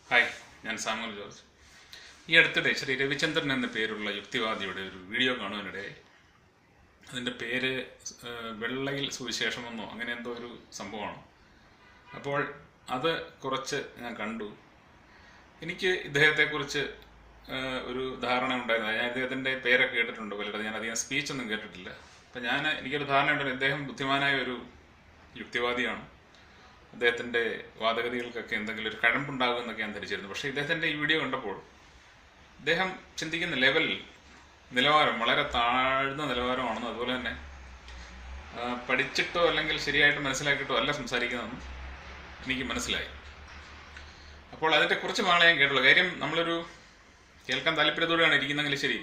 Hi, ഞാൻ Samuel George. ഈ അടുത്തിടെ ശ്രീ രവിചന്ദ്രൻ എന്ന പേരുള്ള യുക്തിവാദിയുടെ ഒരു വീഡിയോ കാണുവാനിടയായി. അതിൻ്റെ പേര് വെള്ളയിൽ സുവിശേഷമെന്നോ അങ്ങനെ എന്തോ ഒരു സംഭവമാണ്. അപ്പോൾ അത് കുറച്ച് ഞാൻ കണ്ടു. എനിക്ക് ഇദ്ദേഹത്തെക്കുറിച്ച് ഒരു ധാരണ ഉണ്ടായിരുന്നു. ഞാൻ ഇദ്ദേഹത്തിൻ്റെ പേരൊക്കെ കേട്ടിട്ടുണ്ട് പലരും. ഞാൻ അധികം സ്പീച്ചൊന്നും കേട്ടിട്ടില്ല. അപ്പം എനിക്കൊരു ധാരണ ഉണ്ടായിരുന്നു, ഇദ്ദേഹം ബുദ്ധിമാനായ ഒരു യുക്തിവാദിയാണ്. അദ്ദേഹത്തിൻ്റെ വാദഗതികൾക്കൊക്കെ എന്തെങ്കിലും ഒരു കഴമ്പുണ്ടാകുമെന്നൊക്കെ ഞാൻ ധരിച്ചിരുന്നു. പക്ഷേ ഇദ്ദേഹത്തിൻ്റെ ഈ വീഡിയോ കണ്ടപ്പോൾ ഇദ്ദേഹം ചിന്തിക്കുന്ന നിലവാരം വളരെ താഴ്ന്ന നിലവാരമാണെന്നും അതുപോലെ തന്നെ പഠിച്ചിട്ടോ അല്ലെങ്കിൽ ശരിയായിട്ട് മനസ്സിലാക്കിയിട്ടോ അല്ല സംസാരിക്കുന്നതെന്നും എനിക്ക് മനസ്സിലായി. അപ്പോൾ അതിൻ്റെ കുറച്ച് ഭാഗങ്ങളെ ഞാൻ കേട്ടുള്ളൂ. കാര്യം നമ്മളൊരു കേൾക്കാൻ താല്പര്യത്തോടെയാണ് ഇരിക്കുന്നെങ്കിൽ ശരി,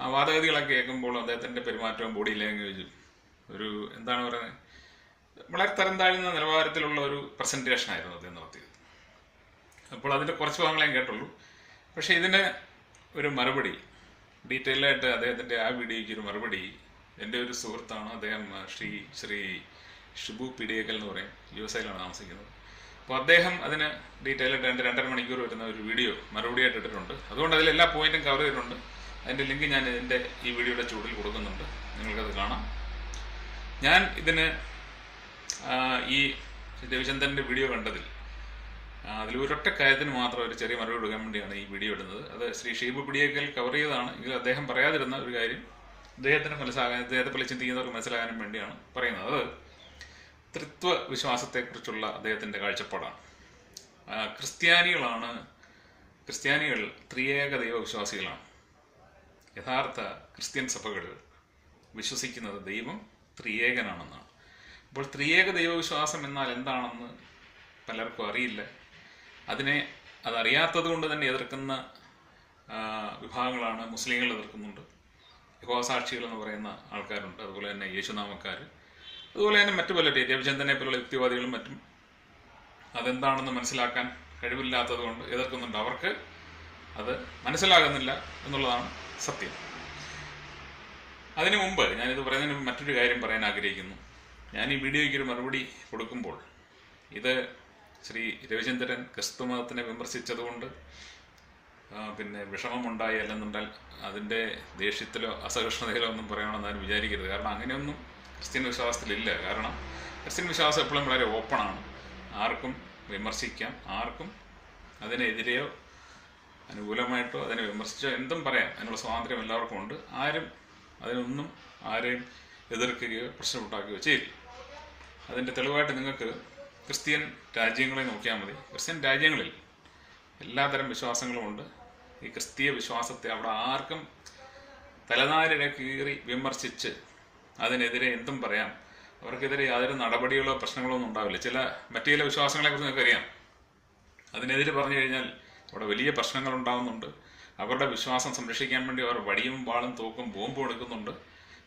ആ വാദഗതികളൊക്കെ കേൾക്കുമ്പോൾ അദ്ദേഹത്തിൻ്റെ പെരുമാറ്റവും ബോഡി ലാംഗ്വേജും ഒരു എന്താണ് പറയുന്നത്, വളരെ തരം താഴ്ന്ന നിലവാരത്തിലുള്ള ഒരു പ്രസൻറ്റേഷൻ ആയിരുന്നു അദ്ദേഹം നടത്തിയത്. അപ്പോൾ അതിൻ്റെ കുറച്ച് ഭാഗങ്ങളെ ഞാൻ കേട്ടുള്ളൂ. പക്ഷേ ഇതിന് ഒരു മറുപടി, ഡീറ്റെയിലായിട്ട് അദ്ദേഹത്തിൻ്റെ ആ വീഡിയോയ്ക്ക് ഒരു മറുപടി എൻ്റെ ഒരു സുഹൃത്താണ്. അദ്ദേഹം ശ്രീ ഷിബു പിടിയേക്കൽ എന്ന് പറയും, US ലാണ് താമസിക്കുന്നത്. അപ്പോൾ അദ്ദേഹം അതിന് ഡീറ്റെയിലായിട്ട് 2.5 മണിക്കൂർ വരുന്ന ഒരു വീഡിയോ മറുപടിയായിട്ട് ഇട്ടിട്ടുണ്ട്. അതുകൊണ്ട് അതിൽ എല്ലാ പോയിന്റും കവർ ചെയ്തിട്ടുണ്ട്. അതിൻ്റെ ലിങ്ക് ഞാൻ ഇതിൻ്റെ ഈ വീഡിയോയുടെ ചൂടിൽ കൊടുക്കുന്നുണ്ട്, നിങ്ങൾക്കത് കാണാം. ഞാൻ ഇതിന് ഈ രവിചന്ദ്രൻ്റെ വീഡിയോ കണ്ടതിൽ അതിൽ ഒരൊറ്റ കാര്യത്തിന് മാത്രം ഒരു ചെറിയ മറുപടി കൊടുക്കാൻ വേണ്ടിയാണ് ഈ വീഡിയോ ഇടുന്നത്. അത് ശ്രീ ഷീബു പിടിയേക്കൽ കവർ ചെയ്തതാണ്. എങ്കിൽ അദ്ദേഹം പറയാതിരുന്ന ഒരു കാര്യം അദ്ദേഹത്തെ പോലെ ചിന്തിക്കുന്നവർക്ക് മനസ്സിലാകാനും വേണ്ടിയാണ് പറയുന്നത്. അത് ത്രിത്വ വിശ്വാസത്തെക്കുറിച്ചുള്ള അദ്ദേഹത്തിൻ്റെ കാഴ്ചപ്പാടാണ്. ക്രിസ്ത്യാനികൾ ത്രിയേക ദൈവവിശ്വാസികളാണ്. യഥാർത്ഥ ക്രിസ്ത്യൻ സഭകൾ വിശ്വസിക്കുന്നത് ദൈവം ത്രിയേകനാണെന്നാണ്. അപ്പോൾ ത്രിയേക ദൈവവിശ്വാസം എന്നാൽ എന്താണെന്ന് പലർക്കും അറിയില്ല. അതറിയാത്തത് കൊണ്ട് തന്നെ എതിർക്കുന്ന വിഭാഗങ്ങളാണ്. മുസ്ലിങ്ങൾ എതിർക്കുന്നുണ്ട്, യഹോവസാക്ഷികൾ എന്ന് പറയുന്ന ആൾക്കാരുണ്ട്, അതുപോലെ തന്നെ യേശുനാമക്കാർ, അതുപോലെ തന്നെ മറ്റു പലരും രവിചന്ദ്രനെ പോലുള്ള യുക്തിവാദികളും മറ്റും അതെന്താണെന്ന് മനസ്സിലാക്കാൻ കഴിവില്ലാത്തത് കൊണ്ട് എതിർക്കുന്നുണ്ട്. അവർക്ക് അത് മനസ്സിലാകുന്നില്ല എന്നുള്ളതാണ് സത്യം. അതിനു മുമ്പ് ഞാനിത് പറയുന്നതിന് മറ്റൊരു കാര്യം പറയാൻ ആഗ്രഹിക്കുന്നു. ഞാൻ ഈ വീഡിയോയ്ക്ക് ഒരു മറുപടി കൊടുക്കുമ്പോൾ ഇത് ശ്രീ രവിചന്ദ്രൻ ക്രിസ്തുമതത്തിനെ വിമർശിച്ചതുകൊണ്ട് പിന്നെ വിഷമമുണ്ടായി അല്ലെന്നുണ്ടാൽ അതിൻ്റെ ദേഷ്യത്തിലോ അസഹിഷ്ണുതയിലോ ഒന്നും പറയണമെന്ന് ഞാൻ വിചാരിക്കരുത്. കാരണം അങ്ങനെയൊന്നും ക്രിസ്ത്യൻ വിശ്വാസത്തിലില്ല. കാരണം ക്രിസ്ത്യൻ വിശ്വാസം എപ്പോഴും വളരെ ഓപ്പണാണ്. ആർക്കും വിമർശിക്കാം, ആർക്കും അതിനെതിരെയോ അനുകൂലമായിട്ടോ അതിനെ വിമർശിച്ചോ എന്തും പറയാം. അതിനുള്ള സ്വാതന്ത്ര്യം എല്ലാവർക്കും ഉണ്ട്. അതിനൊന്നും ആരെയും എതിർക്കുകയോ പ്രശ്നമുണ്ടാക്കുകയോ ചെയ്യില്ല. അതിൻ്റെ തെളിവായിട്ട് നിങ്ങൾക്ക് ക്രിസ്ത്യൻ രാജ്യങ്ങളെ നോക്കിയാൽ മതി. ക്രിസ്ത്യൻ രാജ്യങ്ങളിൽ എല്ലാതരം വിശ്വാസങ്ങളുമുണ്ട്. ഈ ക്രിസ്തീയ വിശ്വാസത്തെ അവിടെ ആർക്കും തലനാരിഴ കീറി വിമർശിച്ച് അതിനെതിരെ എന്തും പറയാം. അവർക്കെതിരെ യാതൊരു നടപടികളോ പ്രശ്നങ്ങളോ ഒന്നും ഉണ്ടാവില്ല. മറ്റു ചില വിശ്വാസങ്ങളെക്കുറിച്ച് നിങ്ങൾക്കറിയാം. അതിനെതിരെ പറഞ്ഞു കഴിഞ്ഞാൽ അവിടെ വലിയ പ്രശ്നങ്ങൾ ഉണ്ടാകുന്നുണ്ട്. അവരുടെ വിശ്വാസം സംരക്ഷിക്കാൻ വേണ്ടി അവർ വടിയും വാളും തോക്കും ബോംബും എടുക്കുന്നുണ്ട്.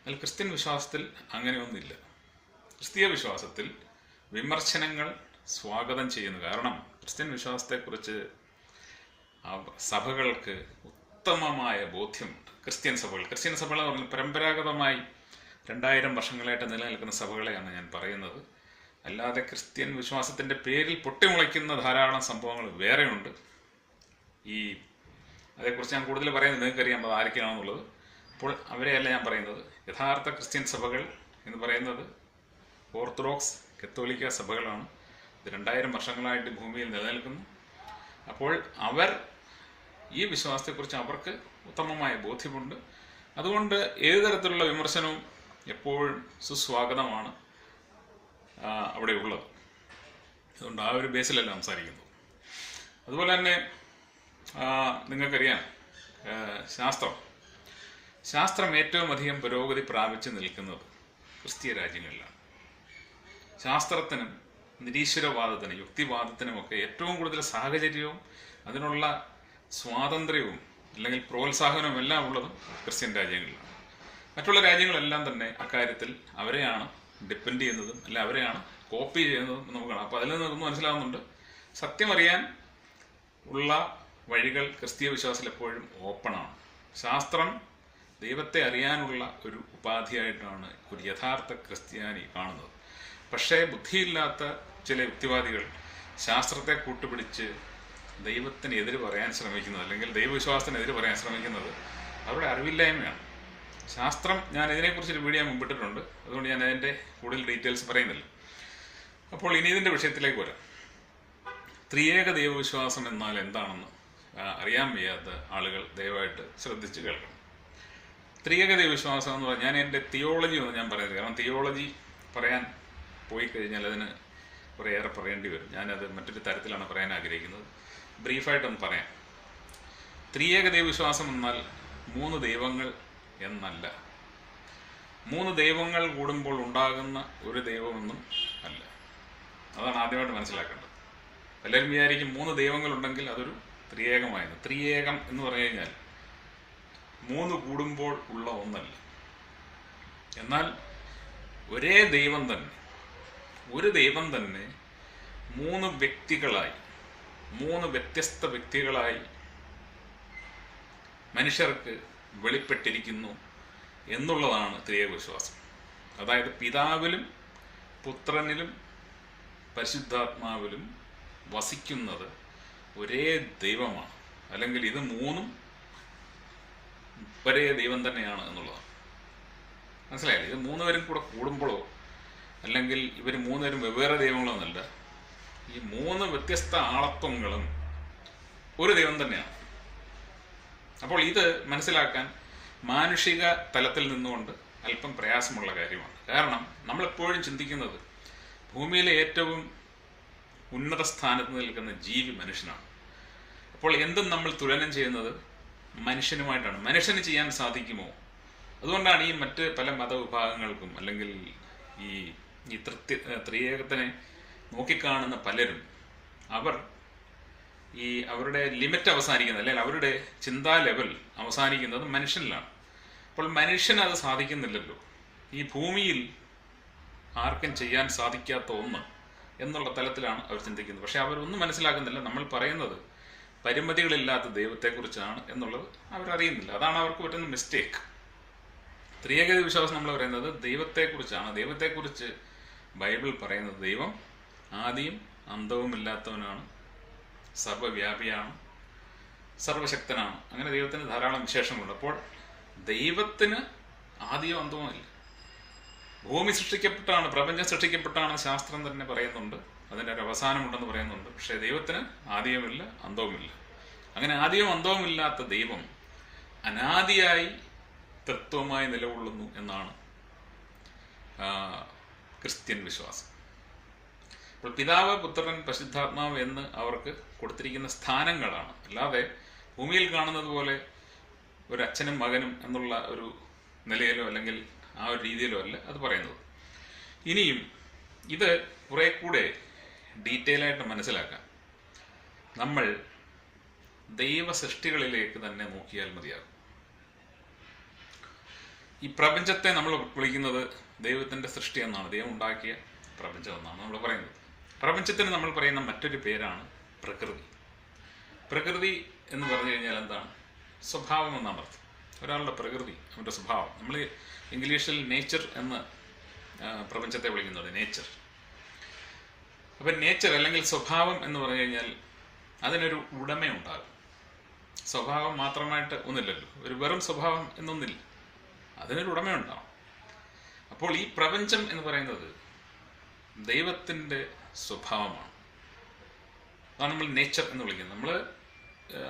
എന്നാൽ ക്രിസ്ത്യൻ വിശ്വാസത്തിൽ അങ്ങനെയൊന്നുമില്ല. ക്രിസ്തീയ വിശ്വാസത്തിൽ വിമർശനങ്ങൾ സ്വാഗതം ചെയ്യുന്നു. കാരണം ക്രിസ്ത്യൻ വിശ്വാസത്തെക്കുറിച്ച് സഭകൾക്ക് ഉത്തമമായ ബോധ്യമുണ്ട്. ക്രിസ്ത്യൻ സഭകൾ എന്ന് പറഞ്ഞാൽ പരമ്പരാഗതമായി 2000 വർഷങ്ങളായിട്ട് നിലനിൽക്കുന്ന സഭകളെയാണ് ഞാൻ പറയുന്നത്. അല്ലാതെ ക്രിസ്ത്യൻ വിശ്വാസത്തിൻ്റെ പേരിൽ പൊട്ടിമുളയ്ക്കുന്ന ധാരാളം സംഭവങ്ങൾ വേറെയുണ്ട്. അതേക്കുറിച്ച് ഞാൻ കൂടുതൽ പറയുന്നത് നിങ്ങൾക്കറിയാം അത് ആരൊക്കെയാണെന്നുള്ളത്. അപ്പോൾ അവരെയല്ല ഞാൻ പറയുന്നത്. യഥാർത്ഥ ക്രിസ്ത്യൻ സഭകൾ എന്ന് പറയുന്നത് ഓർത്തഡോക്സ് കത്തോലിക്ക സഭകളാണ്. ഇത് 2000 വർഷങ്ങളായിട്ട് ഭൂമിയിൽ നിലനിൽക്കുന്നു. അപ്പോൾ ഈ വിശ്വാസത്തെക്കുറിച്ച് അവർക്ക് ഉത്തമമായ ബോധ്യമുണ്ട്. അതുകൊണ്ട് ഏത് തരത്തിലുള്ള വിമർശനവും എപ്പോഴും സുസ്വാഗതമാണ് അവിടെ ഉള്ളത്. അതുകൊണ്ട് ആ ഒരു ബേസിലല്ല സംസാരിക്കുന്നത്. അതുപോലെ തന്നെ നിങ്ങൾക്കറിയാം, ശാസ്ത്രം ഏറ്റവും അധികം പുരോഗതി പ്രാപിച്ചു നിൽക്കുന്നത് ക്രിസ്തീയ രാജ്യങ്ങളിലാണ്. ശാസ്ത്രത്തിനും നിരീശ്വരവാദത്തിനും യുക്തിവാദത്തിനുമൊക്കെ ഏറ്റവും കൂടുതൽ സാഹചര്യവും അതിനുള്ള സ്വാതന്ത്ര്യവും അല്ലെങ്കിൽ പ്രോത്സാഹനവും എല്ലാം ഉള്ളതും ക്രിസ്ത്യൻ രാജ്യങ്ങളിലാണ്. മറ്റുള്ള രാജ്യങ്ങളെല്ലാം തന്നെ അക്കാര്യത്തിൽ അവരെയാണ് ഡിപ്പെൻഡ് ചെയ്യുന്നതും അല്ല അവരെയാണ് കോപ്പി ചെയ്യുന്നതും നമുക്ക് കാണാം. അപ്പോൾ അതിൽ നിന്ന് മനസ്സിലാവുന്നുണ്ട്, സത്യമറിയാൻ ഉള്ള വഴികൾ ക്രിസ്തീയ വിശ്വാസത്തിൽ എപ്പോഴും ഓപ്പണാണ്. ശാസ്ത്രം ദൈവത്തെ അറിയാനുള്ള ഒരു ഉപാധിയായിട്ടാണ് ഒരു യഥാർത്ഥ ക്രിസ്ത്യാനി കാണുന്നത്. പക്ഷേ ബുദ്ധിയില്ലാത്ത ചില യുക്തിവാദികൾ ശാസ്ത്രത്തെ കൂട്ടുപിടിച്ച് ദൈവത്തിനെതിരെ പറയാൻ ശ്രമിക്കുന്നത്, അല്ലെങ്കിൽ ദൈവവിശ്വാസത്തിനെതിരെ പറയാൻ ശ്രമിക്കുന്നത് അവരുടെ അറിവില്ലായ്മയാണ്. ശാസ്ത്രം, ഞാൻ ഇതിനെക്കുറിച്ചൊരു വീഡിയോ മുമ്പിട്ടിട്ടുണ്ട്, അതുകൊണ്ട് ഞാൻ അതിൻ്റെ കൂടുതൽ ഡീറ്റെയിൽസ് പറയുന്നില്ല. അപ്പോൾ ഇനി ഇതിൻ്റെ വിഷയത്തിലേക്ക് വരാം. ത്രിയേക ദൈവവിശ്വാസം എന്നാൽ എന്താണെന്ന് അറിയാൻ വയ്യാത്ത ആളുകൾ ദയവായിട്ട് ശ്രദ്ധിച്ച് കേൾക്കണം. ത്രിയേക ദൈവവിശ്വാസം എന്ന് പറഞ്ഞാൽ, ഞാൻ എൻ്റെ തിയോളജി ഒന്നും ഞാൻ പറയുന്നത്, കാരണം തിയോളജി പറയാൻ പോയി കഴിഞ്ഞാൽ അതിന് കുറേയേറെ പറയേണ്ടി വരും. ഞാനത് മറ്റൊരു തരത്തിലാണ് പറയാൻ ആഗ്രഹിക്കുന്നത്. ബ്രീഫായിട്ടൊന്ന് പറയാം. ത്രിയേക ദൈവവിശ്വാസം എന്നാൽ 3 ദൈവങ്ങൾ എന്നല്ല. 3 ദൈവങ്ങൾ കൂടുമ്പോൾ ഉണ്ടാകുന്ന ഒരു ദൈവമെന്നും അല്ല. അതാണ് ആദ്യമായിട്ട് മനസ്സിലാക്കേണ്ടത്. എല്ലാവരും വിചാരിക്കും 3 ദൈവങ്ങളുണ്ടെങ്കിൽ അതൊരു ത്രിയേകമായിരുന്നു. ത്രിയേകം എന്ന് പറഞ്ഞു കഴിഞ്ഞാൽ 3 കൂടുമ്പോൾ ഉള്ള ഒന്നല്ല. എന്നാൽ ഒരേ ദൈവം തന്നെ, ഒരു ദൈവം തന്നെ 3 വ്യക്തികളായി, 3 വ്യത്യസ്ത വ്യക്തികളായി മനുഷ്യർക്ക് വെളിപ്പെട്ടിരിക്കുന്നു എന്നുള്ളതാണ് ത്രിയേക വിശ്വാസം. അതായത് പിതാവിലും പുത്രനിലും പരിശുദ്ധാത്മാവിലും വസിക്കുന്നത് ഒരേ ദൈവമാണ്, അല്ലെങ്കിൽ ഇത് 3ഉം ഒരേ ദൈവം തന്നെയാണ് എന്നുള്ളതാണ്. മനസ്സിലായില്ലേ? ഇത് 3 പേരും കൂടെ കൂടുമ്പോഴോ അല്ലെങ്കിൽ ഇവർ 3 പേരും വെവ്വേറെ ദൈവങ്ങളോ എന്നല്ല, ഈ 3 വ്യത്യസ്ത ആളത്വങ്ങളും ഒരു ദൈവം തന്നെയാണ്. അപ്പോൾ ഇത് മനസ്സിലാക്കാൻ മാനുഷിക തലത്തിൽ നിന്നുകൊണ്ട് അല്പം പ്രയാസമുള്ള കാര്യമാണ്. കാരണം നമ്മളെപ്പോഴും ചിന്തിക്കുന്നത് ഭൂമിയിലെ ഏറ്റവും ഉന്നത സ്ഥാനത്ത് നിൽക്കുന്ന ജീവി മനുഷ്യനാണ്. അപ്പോൾ എന്തും നമ്മൾ തുലനം ചെയ്യുന്നത് മനുഷ്യനുമായിട്ടാണ്. മനുഷ്യന് ചെയ്യാൻ സാധിക്കുമോ? അതുകൊണ്ടാണ് ഈ മറ്റ് പല മതവിഭാഗങ്ങൾക്കും, അല്ലെങ്കിൽ ഈ ത്രിയേകത്തിനെ നോക്കിക്കാണുന്ന പലരും അവരുടെ ലിമിറ്റ് അവസാനിക്കുന്നത്, അല്ലെങ്കിൽ അവരുടെ ചിന്താ ലെവൽ അവസാനിക്കുന്നത് മനുഷ്യനിലാണ്. അപ്പോൾ മനുഷ്യന് അത് സാധിക്കുന്നില്ലല്ലോ. ഈ ഭൂമിയിൽ ആർക്കും ചെയ്യാൻ സാധിക്കാത്ത ഒന്ന് എന്നുള്ള തലത്തിലാണ് അവർ ചിന്തിക്കുന്നത്. പക്ഷെ അവരൊന്നും മനസ്സിലാക്കുന്നില്ല, നമ്മൾ പറയുന്നത് പരിമിതികളില്ലാത്ത ദൈവത്തെക്കുറിച്ചാണ് എന്നുള്ളത് അവരറിയുന്നില്ല. അതാണ് അവർക്ക് പറ്റുന്ന മിസ്റ്റേക്ക്. ത്രിയേക വിശ്വാസം നമ്മൾ പറയുന്നത് ദൈവത്തെക്കുറിച്ചാണ്. ദൈവത്തെക്കുറിച്ച് ബൈബിൾ പറയുന്നത് ദൈവം ആദിയും അന്തവുമില്ലാത്തവനാണ്, സർവ്വവ്യാപിയാണ്, സർവശക്തനാണ്. അങ്ങനെ ദൈവത്തിന് ധാരാളം വിശേഷങ്ങളുണ്ട്. അപ്പോൾ ദൈവത്തിന് ആദിയോ അന്തമോ ഇല്ല. ഭൂമി സൃഷ്ടിക്കപ്പെട്ടാണ്, പ്രപഞ്ചം സൃഷ്ടിക്കപ്പെട്ടാണ് ശാസ്ത്രം തന്നെ പറയുന്നുണ്ട്, അതിൻ്റെ ഒരു അവസാനമുണ്ടെന്ന് പറയുന്നുണ്ട്. പക്ഷേ ദൈവത്തിന് ആദിയുമില്ല അന്തവുമില്ല. അങ്ങനെ ആദിയും അന്തവുമില്ലാത്ത ദൈവം അനാദിയായി തത്വമായി നിലകൊള്ളുന്നു എന്നാണ് ക്രിസ്ത്യൻ വിശ്വാസം. അപ്പോൾ പിതാവ്, പുത്രൻ, പരിശുദ്ധാത്മാവ് എന്ന് അവർക്ക് കൊടുത്തിരിക്കുന്ന സ്ഥാനങ്ങളാണ്. അല്ലാതെ ഭൂമിയിൽ കാണുന്നത് പോലെ ഒരു അച്ഛനും മകനും എന്നുള്ള ഒരു നിലയിലോ അല്ലെങ്കിൽ ആ ഒരു രീതിയിലോ അല്ല അത് പറയുന്നത്. ഇനിയും ഇത് കുറെ കൂടെ ഡീറ്റെയിൽ ആയിട്ട് മനസ്സിലാക്കാൻ നമ്മൾ ദൈവ സൃഷ്ടികളിലേക്ക് തന്നെ നോക്കിയാൽ മതിയാകും. ഈ പ്രപഞ്ചത്തെ നമ്മൾ വിളിക്കുന്നത് ദൈവത്തിൻ്റെ സൃഷ്ടി എന്നാണ്, ദൈവം ഉണ്ടാക്കിയ പ്രപഞ്ചം എന്നാണ് നമ്മൾ പറയുന്നത്. പ്രപഞ്ചത്തിന് നമ്മൾ പറയുന്ന മറ്റൊരു പേരാണ് പ്രകൃതി. പ്രകൃതി എന്ന് പറഞ്ഞു കഴിഞ്ഞാൽ എന്താണ്? സ്വഭാവം എന്നാണ് അർത്ഥം. ഒരാളുടെ പ്രകൃതി, അവൻ്റെ സ്വഭാവം. നമ്മൾ ഇംഗ്ലീഷിൽ നേച്ചർ എന്ന് പ്രപഞ്ചത്തെ വിളിക്കുന്നത്, നേച്ചർ. അപ്പം നേച്ചർ അല്ലെങ്കിൽ സ്വഭാവം എന്ന് പറഞ്ഞു കഴിഞ്ഞാൽ അതിനൊരു ഉടമയുണ്ടാകും. സ്വഭാവം മാത്രമായിട്ട് ഒന്നില്ലല്ലോ, ഒരു വെറും സ്വഭാവം എന്നൊന്നില്ല, അതിനൊരു ഉടമയുണ്ടാവും. അപ്പോൾ ഈ പ്രപഞ്ചം എന്ന് പറയുന്നത് ദൈവത്തിൻ്റെ സ്വഭാവമാണ്. അതാണ് നമ്മൾ നേച്ചർ എന്ന് വിളിക്കുന്നത്. നമ്മൾ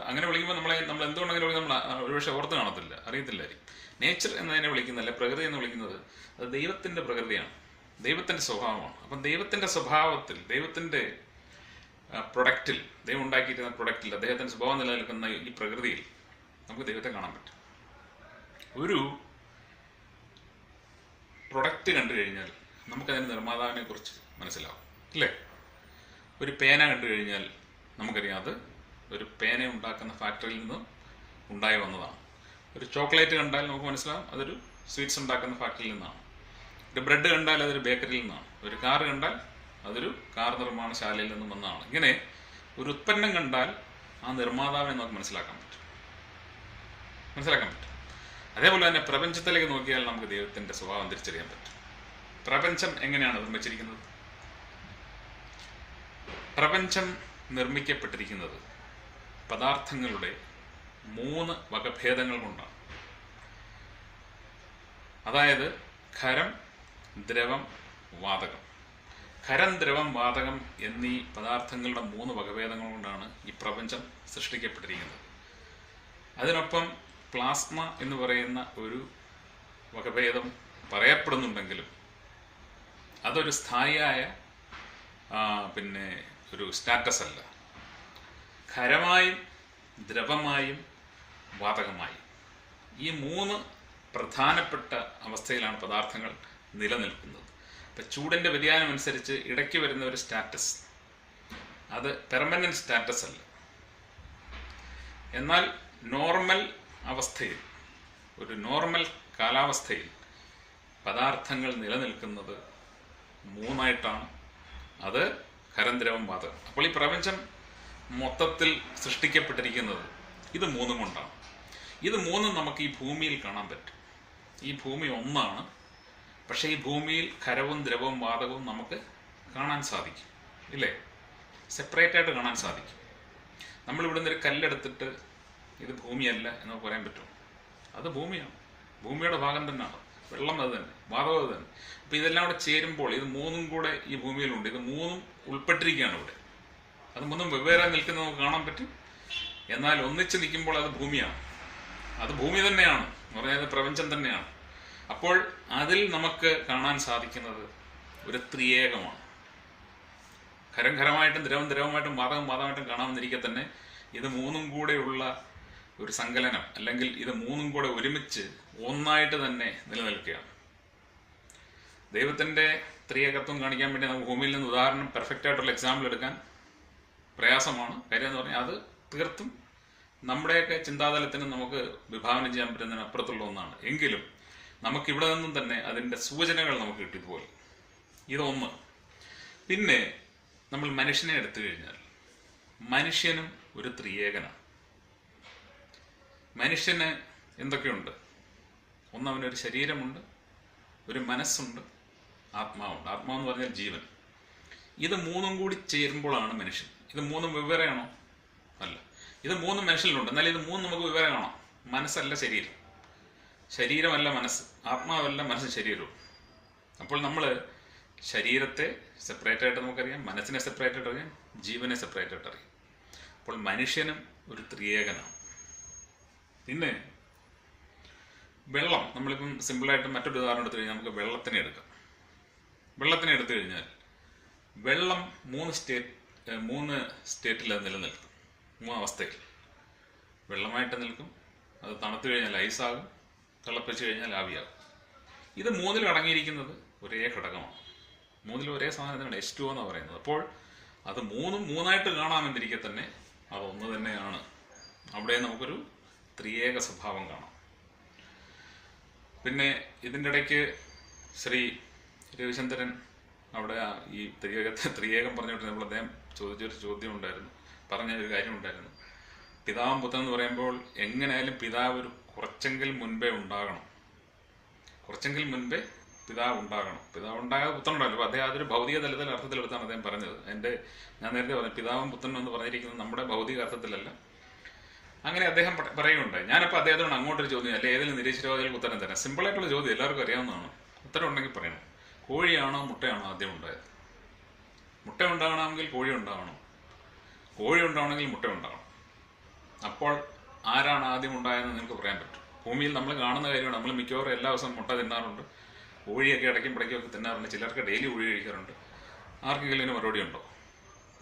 അങ്ങനെ വിളിക്കുമ്പോൾ നമ്മൾ എന്തുകൊണ്ട് അങ്ങനെ വിളിക്കുന്നത് നമ്മൾ ഒരുപക്ഷെ ഓർത്ത് കാണത്തില്ല, അറിയത്തില്ലായിരിക്കും. നേച്ചർ എന്നതിനെ വിളിക്കുന്നതല്ല, പ്രകൃതി എന്ന് വിളിക്കുന്നത് അത് ദൈവത്തിൻ്റെ പ്രകൃതിയാണ്, ദൈവത്തിൻ്റെ സ്വഭാവമാണ്. അപ്പം ദൈവത്തിൻ്റെ സ്വഭാവത്തിൽ, ദൈവത്തിൻ്റെ പ്രൊഡക്റ്റിൽ, ദൈവം ഉണ്ടാക്കിയിരിക്കുന്ന പ്രൊഡക്റ്റിൽ, അദ്ദേഹത്തിൻ്റെ സ്വഭാവം നിലനിൽക്കുന്ന ഈ പ്രകൃതിയിൽ നമുക്ക് ദൈവത്തെ കാണാൻ പറ്റും. ഒരു പ്രൊഡക്റ്റ് കണ്ടു കഴിഞ്ഞാൽ നമുക്കതിന് നിർമ്മാതാവിനെ കുറിച്ച് മനസ്സിലാവും, അല്ലേ? ഒരു പേന കണ്ടു കഴിഞ്ഞാൽ നമുക്കറിയാം അത് ഒരു പേന ഉണ്ടാക്കുന്ന ഫാക്ടറിയിൽ നിന്ന് ഉണ്ടായി വന്നതാണ്. ഒരു ചോക്ലേറ്റ് കണ്ടാൽ നമുക്ക് മനസ്സിലാവും അതൊരു സ്വീറ്റ്സ് ഉണ്ടാക്കുന്ന ഫാക്ടറിയിൽ നിന്നാണ്. ഒരു ബ്രെഡ് കണ്ടാൽ അതൊരു ബേക്കറിയിൽ നിന്നാണ്. ഒരു കാർ കണ്ടാൽ അതൊരു കാർ നിർമ്മാണശാലയിൽ നിന്നും വന്നതാണ്. ഇങ്ങനെ ഒരു ഉൽപ്പന്നം കണ്ടാൽ ആ നിർമ്മാതാവിനെ നമുക്ക് മനസ്സിലാക്കാൻ പറ്റും. അതേപോലെ തന്നെ പ്രപഞ്ചത്തിലേക്ക് നോക്കിയാൽ നമുക്ക് ദൈവത്തിൻ്റെ സ്വഭാവം തിരിച്ചറിയാൻ പറ്റും. പ്രപഞ്ചം എങ്ങനെയാണ് നിർമ്മിച്ചിരിക്കുന്നത്? പ്രപഞ്ചം നിർമ്മിക്കപ്പെട്ടിരിക്കുന്നത് പദാർത്ഥങ്ങളുടെ 3 വകഭേദങ്ങൾ കൊണ്ടാണ്. അതായത് ഖരം, ദ്രവം, വാതകം. ഖരം, ദ്രവം, വാതകം എന്നീ പദാർത്ഥങ്ങളുടെ 3 വകഭേദങ്ങൾ കൊണ്ടാണ് ഈ പ്രപഞ്ചം സൃഷ്ടിക്കപ്പെട്ടിരിക്കുന്നത്. അതിനൊപ്പം പ്ലാസ്മ എന്ന് പറയുന്ന ഒരു വകഭേദം പറയപ്പെടുന്നുണ്ടെങ്കിലും അതൊരു സ്ഥായിയായ ഒരു സ്റ്റാറ്റസ് അല്ല. ഖരമായും ദ്രവമായും വാതകമായും ഈ 3 പ്രധാനപ്പെട്ട അവസ്ഥയിലാണ് പദാർത്ഥങ്ങൾ നിലനിൽക്കുന്നത്. ഇപ്പം ചൂടിൻ്റെ വ്യതിയാനം അനുസരിച്ച് ഇടയ്ക്ക് വരുന്ന ഒരു സ്റ്റാറ്റസ്, അത് പെർമനൻറ്റ് സ്റ്റാറ്റസ് അല്ല. എന്നാൽ നോർമൽ അവസ്ഥയിൽ, ഒരു നോർമൽ കാലാവസ്ഥയിൽ പദാർത്ഥങ്ങൾ നിലനിൽക്കുന്നത് 3ആയിട്ടാണ്. അത് ഖരം, ദ്രവം, വാതകം. അപ്പോൾ ഈ പ്രപഞ്ചം മൊത്തത്തിൽ സൃഷ്ടിക്കപ്പെട്ടിരിക്കുന്നത് ഇത് 3 കൊണ്ടാണ്. ഇത് 3 നമുക്ക് ഈ ഭൂമിയിൽ കാണാൻ പറ്റും. ഈ ഭൂമി ഒന്നാണ്, പക്ഷേ ഈ ഭൂമിയിൽ ഖരവും, ദ്രവവും, വാതകവും നമുക്ക് കാണാൻ സാധിക്കും, ഇല്ലേ? സെപ്പറേറ്റായിട്ട് കാണാൻ സാധിക്കും. നമ്മളിവിടുന്ന് ഒരു കല്ലെടുത്തിട്ട് ഇത് ഭൂമിയല്ല എന്ന് പറയാൻ പറ്റും. അത് ഭൂമിയാണ്, ഭൂമിയുടെ ഭാഗം തന്നെയാണ്. വെള്ളം അത് തന്നെ, വാതകം അത് തന്നെ. അപ്പം ഇതെല്ലാം കൂടെ ചേരുമ്പോൾ ഇത് 3ഉം കൂടെ ഈ ഭൂമിയിലുണ്ട്. ഇത് 3ഉം ഉൾപ്പെട്ടിരിക്കുകയാണ് ഇവിടെ. അത് 3ഉം വെവ്വേറെ നിൽക്കുന്നത് നമുക്ക് കാണാൻ പറ്റും. എന്നാൽ ഒന്നിച്ച് നിൽക്കുമ്പോൾ അത് ഭൂമിയാണ്, അത് ഭൂമി തന്നെയാണ് എന്ന് പറഞ്ഞാൽ പ്രപഞ്ചം തന്നെയാണ്. അപ്പോൾ അതിൽ നമുക്ക് കാണാൻ സാധിക്കുന്നത് ഒരു ത്രിയേകമാണ്. ഖരം ഖരമായിട്ടും, ദ്രവം ദ്രവമായിട്ടും, വാതകം വാതകമായിട്ടും കാണാമെന്നിരിക്കെ തന്നെ ഇത് 3ഉം കൂടെയുള്ള ഒരു സങ്കലനം, അല്ലെങ്കിൽ ഇത് 3ഉം കൂടെ ഒരുമിച്ച് ഒന്നായിട്ട് തന്നെ നിലനിൽക്കുകയാണ്. ദൈവത്തിൻ്റെ ത്രിയേകത്വം കാണിക്കാൻ വേണ്ടി നമുക്ക് ഭൂമിയിൽ നിന്ന് ഉദാഹരണം പെർഫെക്റ്റ് ആയിട്ടുള്ള എക്സാമ്പിൾ എടുക്കാൻ പ്രയാസമാണ്. കാര്യം എന്ന് പറഞ്ഞാൽ അത് തീർത്തും നമ്മുടെയൊക്കെ ചിന്താതലത്തിന് നമുക്ക് വിഭാവനം ചെയ്യാൻ പറ്റുന്നതിന് അപ്പുറത്തുള്ള ഒന്നാണ്. എങ്കിലും നമുക്കിവിടെ നിന്നും തന്നെ അതിൻ്റെ സൂചനകൾ നമുക്ക് കിട്ടിയതുപോലെ ഇതൊന്ന്. പിന്നെ നമ്മൾ മനുഷ്യനെ എടുത്തു കഴിഞ്ഞാൽ മനുഷ്യനും ഒരു ത്രിയേകനാണ്. മനുഷ്യന് എന്തൊക്കെയുണ്ട്? ഒന്ന്, അവനൊരു ശരീരമുണ്ട്, ഒരു മനസ്സുണ്ട്, ആത്മാവുണ്ട്. ആത്മാവെന്ന് പറഞ്ഞാൽ ജീവൻ. ഇത് 3ഉം കൂടി ചേരുമ്പോഴാണ് മനുഷ്യൻ. ഇത് 3ഉം വെവ്വേറെയാണോ? അല്ല. ഇത് 3ഉം മനുഷ്യനിലുണ്ട്. എന്നാൽ ഇത് 3ഉം നമുക്ക് വെവ്വേറെ കാണാം. മനസ്സല്ല ശരീരം, ശരീരമല്ല മനസ്സ്, ആത്മാവല്ല മനസ്സും ശരീരവും. അപ്പോൾ നമ്മൾ ശരീരത്തെ സെപ്പറേറ്റ് ആയിട്ട് നമുക്കറിയാം, മനസ്സിനെ സെപ്പറേറ്റ് ആയിട്ട് അറിയാം, ജീവനെ സെപ്പറേറ്റ് ആയിട്ട് അറിയാം. അപ്പോൾ മനുഷ്യനും ഒരു ത്രിയേകനാണ്. പിന്നെ വെള്ളം, നമ്മളിപ്പം സിമ്പിളായിട്ട് മറ്റൊരു ഉദാഹരണം എടുത്തു കഴിഞ്ഞാൽ നമുക്ക് വെള്ളത്തിനെ എടുക്കാം. വെള്ളത്തിനെ എടുത്തു കഴിഞ്ഞാൽ വെള്ളം 3 സ്റ്റേറ്റിൽ അത് നിലനിൽക്കും. 3 അവസ്ഥയിൽ വെള്ളമായിട്ട് നിൽക്കും, അത് തണുത്തു കഴിഞ്ഞാൽ ഐസാകും, തിളപ്പിച്ച് കഴിഞ്ഞാൽ ആവിയാകും. ഇത് 3ലും അടങ്ങിയിരിക്കുന്നത് ഒരേ ഘടകമാണ്. 3ലും ഒരേ സാധനത്തിനാണ് H2O എന്ന് പറയുന്നത്. അപ്പോൾ അത് 3ഉം 3ആയിട്ട് കാണാമെന്നിരിക്കെ തന്നെ അതൊന്ന് തന്നെയാണ്. അവിടെ നമുക്കൊരു ത്രിയേക സ്വഭാവം കാണാം. പിന്നെ ഇതിൻ്റെ ഇടയ്ക്ക് ശ്രീ രവിചന്ദ്രൻ അവിടെ ഈ ത്രിയേകം പറഞ്ഞുകൊണ്ട് അദ്ദേഹം ചോദിച്ചൊരു ചോദ്യം ഉണ്ടായിരുന്നു, പറഞ്ഞൊരു കാര്യം ഉണ്ടായിരുന്നു. പിതാവും പുത്രൻ എന്ന് പറയുമ്പോൾ എങ്ങനെയായാലും പിതാവ് ഒരു കുറച്ചെങ്കിൽ മുൻപേ ഉണ്ടാകണം, കുറച്ചെങ്കിൽ മുൻപേ പിതാവ് ഉണ്ടാകണം. പിതാവ് ഉണ്ടാകാതെ പുത്രൻ ഉണ്ടാവില്ല. അപ്പോൾ അദ്ദേഹം അതൊരു ഭൗതിക തലത്തിൽ അർത്ഥത്തിലെടുത്താണ് അദ്ദേഹം പറഞ്ഞത്. ഞാൻ നേരത്തെ പറഞ്ഞു പിതാവും പുത്രനും എന്ന് പറഞ്ഞിരിക്കുന്നത് നമ്മുടെ ഭൗതിക അർത്ഥത്തിലല്ല. അങ്ങനെ അദ്ദേഹം പറയുകയുണ്ടായി. ഞാനപ്പോൾ അദ്ദേഹത്തോട് അങ്ങോട്ടൊരു ചോദ്യം, അല്ലെ ഏതെങ്കിലും നിരീശ്വരവാദികൾക്ക് ഉത്തരം തരാം. സിമ്പിളായിട്ടുള്ള ചോദ്യം, എല്ലാവർക്കും അറിയാവുന്നതാണ്. ഉത്തരം ഉണ്ടെങ്കിൽ പറയണം. കോഴിയാണോ മുട്ടയാണോ ആദ്യം ഉണ്ടായത്? മുട്ട ഉണ്ടാകണമെങ്കിൽ കോഴി ഉണ്ടാകണം, കോഴി ഉണ്ടാവണമെങ്കിൽ മുട്ട ഉണ്ടാകണം. അപ്പോൾ ആരാണ് ആദ്യം ഉണ്ടായതെന്ന് നിങ്ങൾക്ക് പറയാൻ പറ്റും. ഭൂമിയിൽ നമ്മൾ കാണുന്ന കാര്യമാണ്. നമ്മൾ മിക്കവാറും എല്ലാ ദിവസവും മുട്ട തിന്നാറുണ്ട്, കോഴിയൊക്കെ ഇടയ്ക്കും പിടയ്ക്കൊക്കെ തിന്നാറുണ്ട്, ചിലർക്ക് ഡെയിലി കോഴി കഴിക്കാറുണ്ട്. ആർക്കെങ്കിലും ഇതിന് മറുപടി ഉണ്ടോ?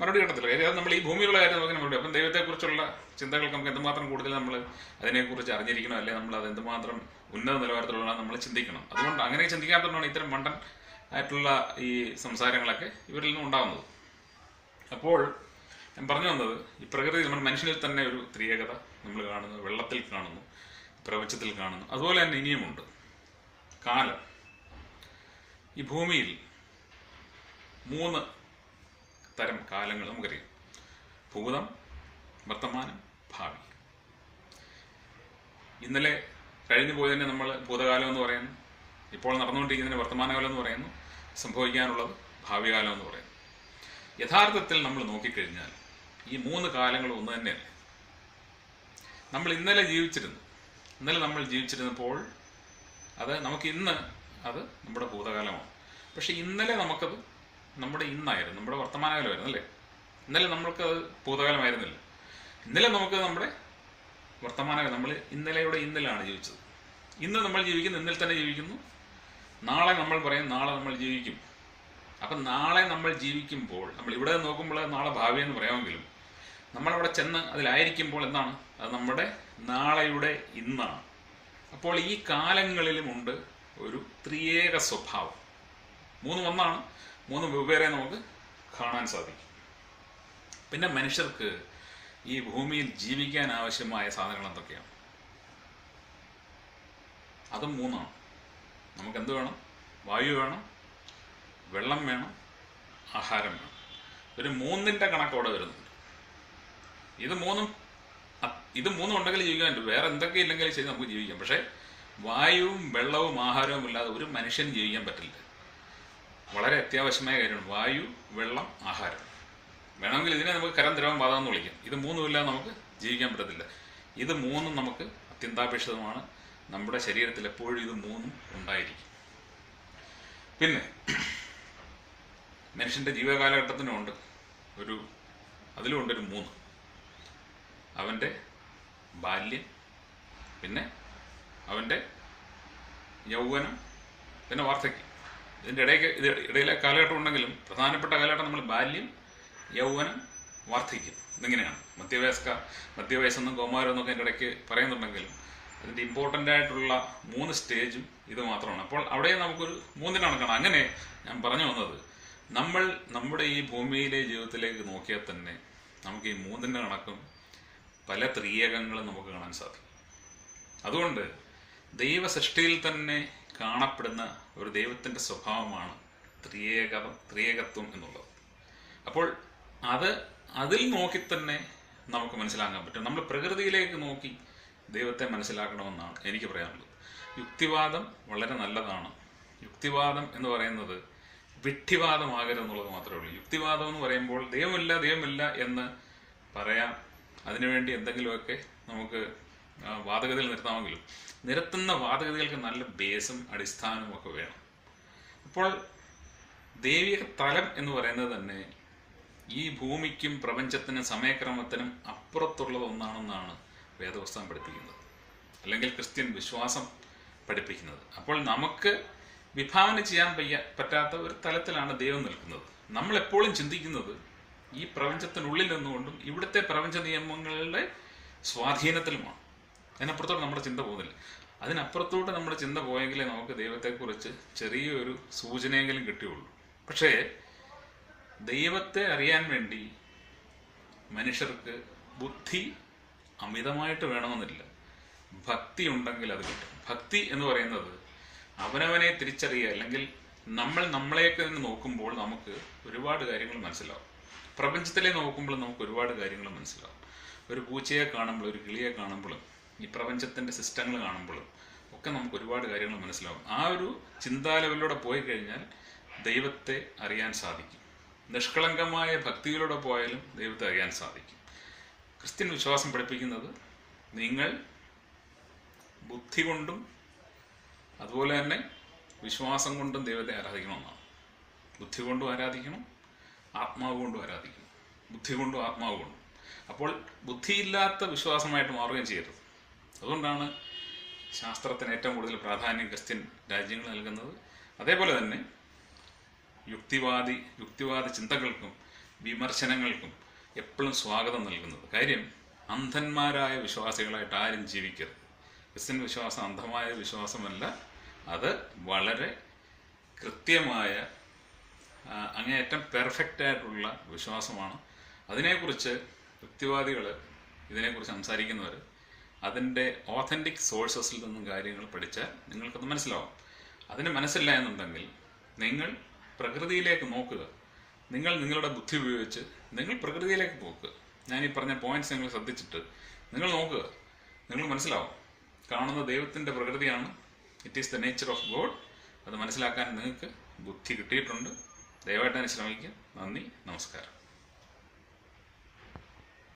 മറുപടി കിട്ടത്തില്ല. കാര്യം നമ്മൾ ഈ ഭൂമിയിലുള്ള കാര്യം നമുക്ക് മറുപടി. അപ്പം ദൈവത്തെക്കുറിച്ചുള്ള ചിന്തകൾക്ക് നമുക്ക് എന്തുമാത്രം കൂടുതൽ നമ്മൾ അതിനെക്കുറിച്ച് അറിഞ്ഞിരിക്കണം, അല്ലെങ്കിൽ നമ്മൾ അത് എന്തുമാത്രം ഉന്നത നിലവാരത്തിലുള്ള നമ്മൾ ചിന്തിക്കണം. അതുകൊണ്ട് അങ്ങനെ ചിന്തിക്കാത്തതുകൊണ്ടാണ് ഇത്തരം മണ്ടൻ ആയിട്ടുള്ള ഈ സംസാരങ്ങളൊക്കെ ഇവരിൽ നിന്നും ഉണ്ടാകുന്നത്. അപ്പോൾ ഞാൻ പറഞ്ഞു വന്നത്, ഈ പ്രകൃതി നമ്മൾ മനുഷ്യനിൽ തന്നെ ഒരു ത്രിയേകത നമ്മൾ കാണുന്നു, വെള്ളത്തിൽ കാണുന്നു, പ്രപഞ്ചത്തിൽ കാണുന്നു. അതുപോലെ തന്നെ ഇനിയുമുണ്ട് കാലം. ഈ ഭൂമിയിൽ 3 തരം കാലങ്ങൾ നമുക്കറിയാം: ഭൂതം, വർത്തമാനം, ഭാവി. ഇന്നലെ കഴിഞ്ഞു പോയതിനെ നമ്മൾ ഭൂതകാലം എന്ന് പറയുന്നു, ഇപ്പോൾ നടന്നുകൊണ്ടിരിക്കുന്നതിന് വർത്തമാനകാലം എന്ന് പറയുന്നു, സംഭവിക്കാനുള്ളത് ഭാവി കാലം എന്ന് പറയുന്നു. യഥാർത്ഥത്തിൽ നമ്മൾ നോക്കിക്കഴിഞ്ഞാൽ ഈ 3 കാലങ്ങളും ഒന്ന് തന്നെയല്ലേ? നമ്മൾ ഇന്നലെ നമ്മൾ ജീവിച്ചിരുന്നപ്പോൾ അത് നമുക്ക് ഇന്ന് അത് നമ്മുടെ ഭൂതകാലമാണ്. പക്ഷെ ഇന്നലെ നമുക്കത് നമ്മുടെ ഇന്നായിരുന്നു, നമ്മുടെ വർത്തമാനകാലമായിരുന്നു അല്ലേ. ഇന്നലെ നമ്മൾക്കത് ഭൂതകാലമായിരുന്നില്ല. ഇന്നലെ നമുക്ക് നമ്മുടെ വർത്തമാനകാലം, നമ്മൾ ഇന്നലെയാണ് ജീവിച്ചത്. ഇന്ന് നമ്മൾ ജീവിക്കുന്നു, ഇന്നലെ തന്നെ ജീവിക്കുന്നു. നാളെ നമ്മൾ പറയും നാളെ നമ്മൾ ജീവിക്കും. അപ്പം നാളെ നമ്മൾ ജീവിക്കുമ്പോൾ, നമ്മൾ ഇവിടെ നോക്കുമ്പോൾ നാളെ ഭാവി എന്ന് പറയാമെങ്കിലും നമ്മളവിടെ ചെന്ന് അതിലായിരിക്കുമ്പോൾ എന്താണ്, അത് നമ്മുടെ നാളെയുടെ ഇന്നാണ്. അപ്പോൾ ഈ കാലങ്ങളിലുമുണ്ട് ഒരു ത്രിയേക സ്വഭാവം. മൂന്നും ഒന്നാണ്, മൂന്ന് വെവ്വേറെ നമുക്ക് കാണാൻ സാധിക്കും. പിന്നെ മനുഷ്യർക്ക് ഈ ഭൂമിയിൽ ജീവിക്കാൻ ആവശ്യമായ സാധനങ്ങൾ എന്തൊക്കെയാണ്? അതും മൂന്നാണ്. നമുക്ക് എന്ത് വേണം? വായു വേണം, വെള്ളം വേണം, ആഹാരം വേണം. ഒരു മൂന്നിൻ്റെ കണക്കോടെ വരുന്നുണ്ട്. ഇത് മൂന്നും ഉണ്ടെങ്കിൽ ജീവിക്കാൻ പറ്റും. വേറെ എന്തൊക്കെ ഇല്ലെങ്കിലും ശരി, നമുക്ക് ജീവിക്കാം. പക്ഷേ വായുവും വെള്ളവും ആഹാരവും ഇല്ലാതെ ഒരു മനുഷ്യൻ ജീവിക്കാൻ പറ്റില്ല. വളരെ അത്യാവശ്യമായ കാര്യമാണ് വായു, വെള്ളം, ആഹാരം. വേണമെങ്കിൽ ഇതിനെ നമുക്ക് കരം, ദ്രവം, വാതകം എന്ന് വിളിക്കാം. ഇത് മൂന്നുമില്ലാതെ നമുക്ക് ജീവിക്കാൻ പറ്റത്തില്ല. ഇത് മൂന്നും നമുക്ക് അത്യന്താപേക്ഷിതമാണ്. നമ്മുടെ ശരീരത്തിൽ എപ്പോഴും ഇത് മൂന്നും ഉണ്ടായിരിക്കും. പിന്നെ മനുഷ്യൻ്റെ ജീവകാലഘട്ടത്തിനുമുണ്ട് അതിലുമുണ്ടൊരു മൂന്ന്. അവൻ്റെ ബാല്യം, പിന്നെ അവൻ്റെ യൗവനം, പിന്നെ വാർദ്ധക്യം. ഇതിൻ്റെ ഇടയിലെ കാലഘട്ടം ഉണ്ടെങ്കിലും പ്രധാനപ്പെട്ട കാലഘട്ടം നമ്മൾ ബാല്യം, യൗവനം, വാർദ്ധക്യം എന്നിങ്ങനെയാണ്. മധ്യവയസ്സെന്നും കൗമാരം എന്നൊക്കെ അതിൻ്റെ ഇടയ്ക്ക് പറയുന്നുണ്ടെങ്കിലും അതിൻ്റെ ഇമ്പോർട്ടൻ്റ് ആയിട്ടുള്ള 3 സ്റ്റേജും ഇത് മാത്രമാണ്. അപ്പോൾ അവിടെ നമുക്കൊരു മൂന്നിനാണ് കാണാം. അങ്ങനെ ഞാൻ പറഞ്ഞു വന്നത്, നമ്മൾ നമ്മുടെ ഈ ഭൂമിയിലെ ജീവിതത്തിലേക്ക് നോക്കിയാൽ തന്നെ നമുക്ക് ഈ മൂന്നിൻ്റെ കണക്കും പല ത്രിയേകങ്ങളും നമുക്ക് കാണാൻ സാധിക്കും. അതുകൊണ്ട് ദൈവസൃഷ്ടിയിൽ തന്നെ കാണപ്പെടുന്ന ഒരു ദൈവത്തിൻ്റെ സ്വഭാവമാണ് ത്രിയേകത്വം എന്നുള്ളത്. അപ്പോൾ അതിൽ നോക്കി തന്നെ നമുക്ക് മനസ്സിലാക്കാൻ പറ്റും. നമ്മൾ പ്രകൃതിയിലേക്ക് നോക്കി ദൈവത്തെ മനസ്സിലാക്കണമെന്നാണ് എനിക്ക് പറയാനുള്ളത്. യുക്തിവാദം വളരെ നല്ലതാണ്. യുക്തിവാദം എന്ന് പറയുന്നത് വിഡ്ഢിവാദമാകരുതെന്നുള്ളത് മാത്രമേ ഉള്ളൂ. യുക്തിവാദം എന്ന് പറയുമ്പോൾ ദൈവമില്ല എന്ന് പറയാം. അതിനുവേണ്ടി എന്തെങ്കിലുമൊക്കെ നമുക്ക് വാദഗതികൾ നിർത്താമെങ്കിലും നിരത്തുന്ന വാദഗതികൾക്ക് നല്ല ബേസും അടിസ്ഥാനവും ഒക്കെ വേണം. അപ്പോൾ ദൈവിക തലം എന്ന് പറയുന്നത് തന്നെ ഈ ഭൂമിക്കും പ്രപഞ്ചത്തിനും സമയക്രമത്തിനും അപ്പുറത്തുള്ളത് ഒന്നാണെന്നാണ് വേദപുസ്തകം പഠിപ്പിക്കുന്നത്, അല്ലെങ്കിൽ ക്രിസ്ത്യൻ വിശ്വാസം പഠിപ്പിക്കുന്നത്. അപ്പോൾ നമുക്ക് വിഭാവന ചെയ്യാൻ പറ്റാത്ത ഒരു തലത്തിലാണ് ദൈവം നിൽക്കുന്നത്. നമ്മളെപ്പോഴും ചിന്തിക്കുന്നത് ഈ പ്രപഞ്ചത്തിനുള്ളിൽ നിന്നുകൊണ്ടും ഇവിടുത്തെ പ്രപഞ്ച നിയമങ്ങളുടെ സ്വാധീനത്തിലുമാണ്. അതിനപ്പുറത്തോട്ട് നമ്മുടെ ചിന്ത പോകുന്നില്ല. അതിനപ്പുറത്തോട്ട് നമ്മുടെ ചിന്ത പോയെങ്കിലേ നമുക്ക് ദൈവത്തെക്കുറിച്ച് ചെറിയൊരു സൂചനയെങ്കിലും കിട്ടുകയുള്ളൂ. പക്ഷേ ദൈവത്തെ അറിയാൻ വേണ്ടി മനുഷ്യർക്ക് ബുദ്ധി അമിതമായിട്ട് വേണമെന്നില്ല. ഭക്തി ഉണ്ടെങ്കിൽ അത് കിട്ടും. ഭക്തി എന്ന് പറയുന്നത് അവനവനെ തിരിച്ചറിയുക, അല്ലെങ്കിൽ നമ്മളെയൊക്കെ തന്നെ നോക്കുമ്പോൾ നമുക്ക് ഒരുപാട് കാര്യങ്ങൾ മനസ്സിലാവും. പ്രപഞ്ചത്തിലെ നോക്കുമ്പോൾ നമുക്ക് ഒരുപാട് കാര്യങ്ങൾ മനസ്സിലാവും. ഒരു പൂച്ചയെ കാണുമ്പോഴും ഒരു കിളിയെ കാണുമ്പോഴും ഈ പ്രപഞ്ചത്തിൻ്റെ സിസ്റ്റങ്ങൾ കാണുമ്പോഴും ഒക്കെ നമുക്ക് ഒരുപാട് കാര്യങ്ങൾ മനസ്സിലാവും. ആ ഒരു ചിന്താ ലെവലിലൂടെ പോയി കഴിഞ്ഞാൽ ദൈവത്തെ അറിയാൻ സാധിക്കും. നിഷ്കളങ്കമായ ഭക്തിയിലൂടെ പോയാലും ദൈവത്തെ അറിയാൻ സാധിക്കും. ക്രിസ്ത്യൻ വിശ്വാസം പഠിപ്പിക്കുന്നത് നിങ്ങൾ ബുദ്ധി കൊണ്ടും അതുപോലെ തന്നെ വിശ്വാസം കൊണ്ടും ദൈവത്തെ ആരാധിക്കണമെന്നാണ്. ബുദ്ധി കൊണ്ടും ആരാധിക്കണം, ആത്മാവ് കൊണ്ടും ആരാധിക്കണം. ബുദ്ധി കൊണ്ടും ആത്മാവ് കൊണ്ടും. അപ്പോൾ ബുദ്ധിയില്ലാത്ത വിശ്വാസമായിട്ട് മാറുകയും ചെയ്യരുത്. അതുകൊണ്ടാണ് ശാസ്ത്രത്തിന് ഏറ്റവും കൂടുതൽ പ്രാധാന്യം ക്രിസ്ത്യൻ രാജ്യങ്ങൾ നൽകുന്നത്. അതേപോലെ തന്നെ യുക്തിവാദി ചിന്തകൾക്കും വിമർശനങ്ങൾക്കും എപ്പോഴും സ്വാഗതം നൽകുന്നത്. കാര്യം അന്ധന്മാരായ വിശ്വാസികളായിട്ട് ആരും ജീവിക്കരുത്. ക്രിസ്ത്യൻ വിശ്വാസം അന്ധമായ വിശ്വാസമല്ല, അത് വളരെ കൃത്യമായ അങ്ങേയറ്റം പെർഫെക്റ്റ് ആയിട്ടുള്ള വിശ്വാസമാണ്. അതിനെക്കുറിച്ച് യുക്തിവാദികൾ ഇതിനെക്കുറിച്ച് സംസാരിക്കുന്നവർ അതിൻ്റെ ഓതൻറ്റിക് സോഴ്സസിൽ നിന്നും കാര്യങ്ങൾ പഠിച്ചാൽ നിങ്ങൾക്കത് മനസ്സിലാവും. അതിന് മനസ്സില്ല എന്നുണ്ടെങ്കിൽ നിങ്ങൾ പ്രകൃതിയിലേക്ക് നോക്കുക. നിങ്ങളുടെ ബുദ്ധി ഉപയോഗിച്ച് നിങ്ങൾ പ്രകൃതിയിലേക്ക് നോക്കുക. ഞാനീ പറഞ്ഞ പോയിന്റ്സ് നിങ്ങൾ ശ്രദ്ധിച്ചിട്ട് നിങ്ങൾ നോക്കുക, നിങ്ങൾ മനസ്സിലാവും. കാണുന്ന ദൈവത്തിൻ്റെ പ്രകൃതിയാണ്. It is the nature of God. അത് മനസ്സിലാക്കാൻ നിങ്ങൾക്ക് ബുദ്ധി കിട്ടിയിട്ടുണ്ട്. ദയവായിട്ട് അതിന് ശ്രമിക്കുക. നന്ദി, നമസ്കാരം.